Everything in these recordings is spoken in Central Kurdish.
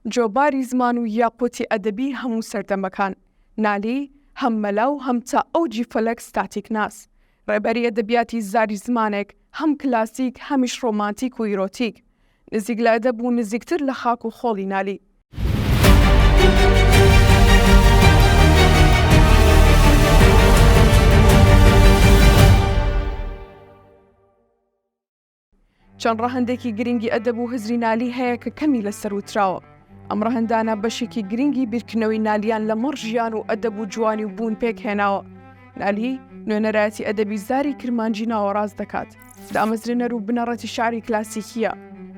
جۆباری زمان و یاقوتی ئەدەبی هەموو سەردەمەکان، نالی هەم مەلاو هەم تا ئەوجی فەلەک ستاتیک ناس، ڕێبەری ئەدەبیاتی زاری زمانێک هەم کلاسیک هەمیش ڕۆمانتیک و ئیرۆتیک، نزیک لە ئەدەب و نزیکتر لە خاک و خۆڵی نالی. چەند ڕەهەندێکی گرنگی ئەدەب و هزری نالی هەیە کە کەمی لەسەر وتراوە. ئەم ڕەهەندانە بەشێکی گرنگی بیرکردنەوەی نالیان لەمەڕ ژیان و ئەدەب و جوانی و بوون پێک هێناوە. نالی نوێنەرایەتی ئەدەبی زاری کرمانجی ناوەڕاست دەکات. دامەزرێنەر و بنەڕەتی شعری کلاسیکیە.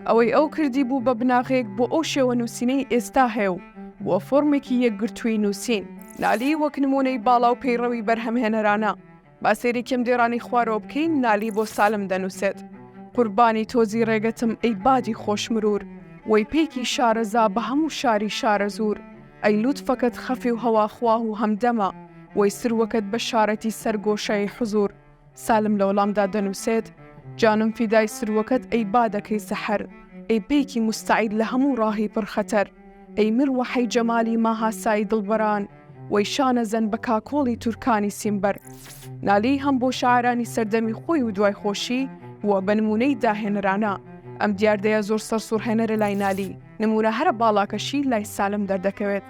ئەوەی ئەو کردی بوو بە بناغەیەک بۆ ئەو شێوە نووسینەی ئێستا هەیە و بۆ فۆرمێکی یەکگرتووی نووسین. نالی وەک نمونەی باڵا و پەیڕەوی بەرهەمهێنەرانە. با سەیری کەم دێڕانی خوارەوە بکەین، نالی بۆ سالم دەنووسێت. قوربانی تۆزی ڕێگەتم ئەی بادی خۆشمرور، وەی پێکی شارەزا بە هەموو شاری شارە زور، ئەی لوتفەکەت خەفی و هەواخوا و هەمدەمە، وەی سروەکەت بە شارەتی سەرگۆشەی حزور. سالم لە وەڵامدا دەنووسێت: جانم فیدای سروەکەت ئەی بادەکەی سەحەر، ئەی پێکی مستعید لە هەموو ڕاهی پڕخەتەر، ئەی مروەحەی جەمالی ماهاسایی دڵبەران، وەی شانەزەن بە کاکۆڵی تورکانی سیمبەر. نالی هەم بۆ شاعرانی سەردەمی خۆی و دوای خۆشی وە بە نمونەی داهێنەرانە. ئەم دیاردەیە زۆر سەرسوڕهێنەرە لای نالی، نمونە هەرە باڵاکەشی لای سالم دەردەکەوێت.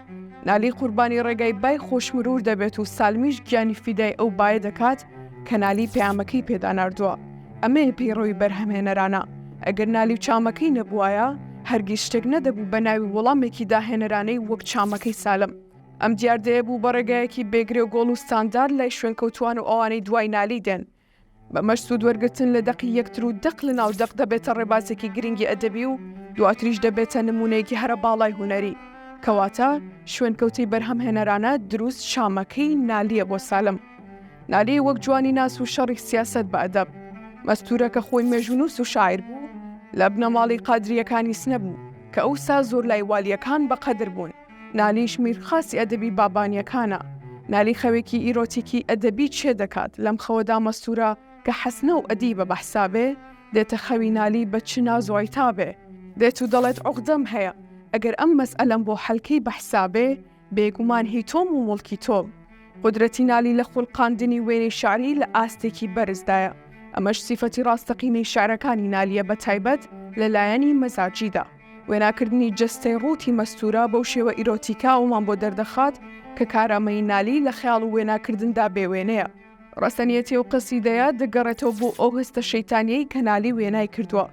نالی قوربانی ڕێگای بای خۆشمرور دەبێت و سالمیش گیانی فیدای ئەو بایە دەکات کە نالی پەیامەکەی پێدا ناردووە. ئەمەیە پەیڕەوی بەرهەمهێنەرانە. ئەگەر نالی و چامەکەی نەبووایە، هەرگیز شتێک نەدەبوو بە ناوی وەڵامێکی داهێنەرانەی وەک چامەکەی سالم. ئەم دیاردەیە بوو بە ڕێگایەکی بێگرێ و گۆڵ و ستاندار لای شوێنکەوتوان و ئەوانەی دوای نالی دێن. بە مەشت و دووەرگرتن لە دەقی یەکتر و دەق لە ناو دەق دەبێتە ڕێبازێکی گرنگی ئەدەبی و دواتریش دەبێتە نمونەیەکی هەرە باڵای هونەری. کەواتە شوێنکەوتەی بەرهەمهێنەرانە دروست شامەکەی نالیە بۆ سالم. نالی وەک جوانی ناس و شەڕی سیاسەت بە ئەدەب. مەستورە کە خۆی مێژونووس و شاعیر بوو، لە بنەماڵی قادریەکانی سنە بوو کە ئەوسا زۆر لای والیەکان بەقەدر بوون. نالیش میرخاسی ئەدەبی بابانیەکانە. نالی خەوێکی ئیرۆتیکی ئەدەبی چێ دەکات. لەم خەوەدا مەستورە کە حەسنە و ئەدیبە بەحسابێ، دێتە خەوی نالی بە چ ناز و عیتابێ. دێت و دەڵێت عوقدەم هەیە، ئەگەر ئەم مەسئەلەم بۆ حەلکەی بەحسابێ، بێگومان هی تۆم و مڵکی تۆم. قودرەتی نالی لە خوڵقاندنی وێنەی شعری لە ئاستێکی بەرزدایە. ئەمەش سیفەتی ڕاستەقینەی شعرەکانی نالیە بە تایبەت لە لایەنی مەزاجیدا. وێناکردنی جەستەی ڕووتی مەستورە بەو شێوە ئیرۆتیکا ومان بۆ دەردەخات کە کارامەی نالی لە خەیاڵ و وێناکردندا بێوێنەیە. ڕەسەنیەتی و قەسیدەیە دەگەڕێتەوە بۆ ئەو هەستە شەیتانیەی کە نالی وێنای کردووە.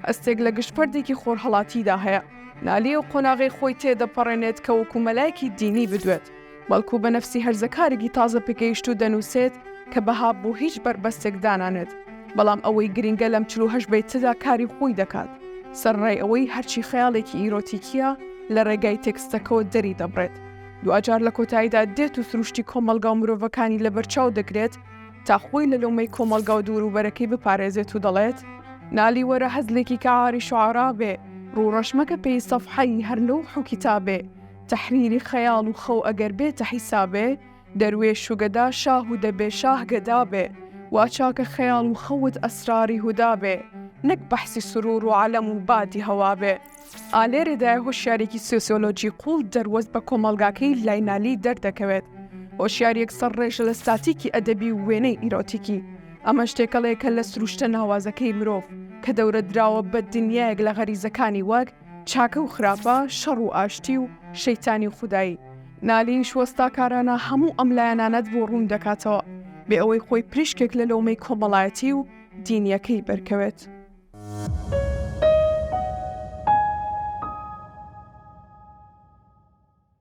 هەستێک لە گشتپەردێکی خۆرهەڵاتیدا هەیە. نالی و قۆناغی خۆی تێدەپەڕێنێت کە وەکو مەلایەکی دینی بدوێت، بەڵکو بە نەفسی هەرزەکارێکی تازە پێگەیشت و دەنووسێت کە بەها بۆ هیچ بربەستێک دانانێت. بەڵام ئەوەی گرنگە لەم 48 بەیتەدا کاری خۆی دەکات، سەرڕای ئەوەی هەرچی خەیاڵێکی ئیرۆتیکیە لە ڕێگای تێکستەکەەوە دەری دەبڕێت. دوجار لە کۆتاییدا دێت و سروشتی کۆمەلگا و مرۆڤەکانی لە بەرچاو دەگرێت تا خۆی لە لۆمەی کۆمەلگا و دووروبەرەکەی بپارێزێت و دەڵێت: نالی وەرە هەزلێکی کە عاری شوعرا بێ، ڕوڕەشمەکە پێی سەفحەی هەر لەوح و کیتابێ، تەحریری خەیاڵ و خەو ئەگەر بێتە حیسابێ، دەروێش و گەدا شاه و دەبێ شاه گەدا بێ، وا چاکە خەیاڵ و خەوت ئەسراری هودا بێ، نەک بەحسی سرور و عەلەم و بادی هەوا بێ. ئالێرەدای هۆشیارێکی سۆسیۆلۆجی قوڵ دەروەست بە کۆمەلگاکەی لای نالی دەردەکەوێت. هۆشیارێک سەرڕێژە لە ستاتیکی ئەدەبی و وێنەی ئیرۆتیکی. ئەمە شتێکەڵەیەکە لە سروشتە ناوازەکەی مرۆڤ کە دەورە دراوە بە دنیایەک لە غەریزەکانی وەک چاکە و خراپە، شەڕ و ئاشتی و شەیتانی و خودایی. نالیش وەستاکارانە هەموو ئەم لایەنانەت بۆ ڕوون دەکاتەوە بێ ئەوەی خۆی پریشکێک لە لۆمەی کۆمەڵایەتی و دینیەکەی بەرکەوێت.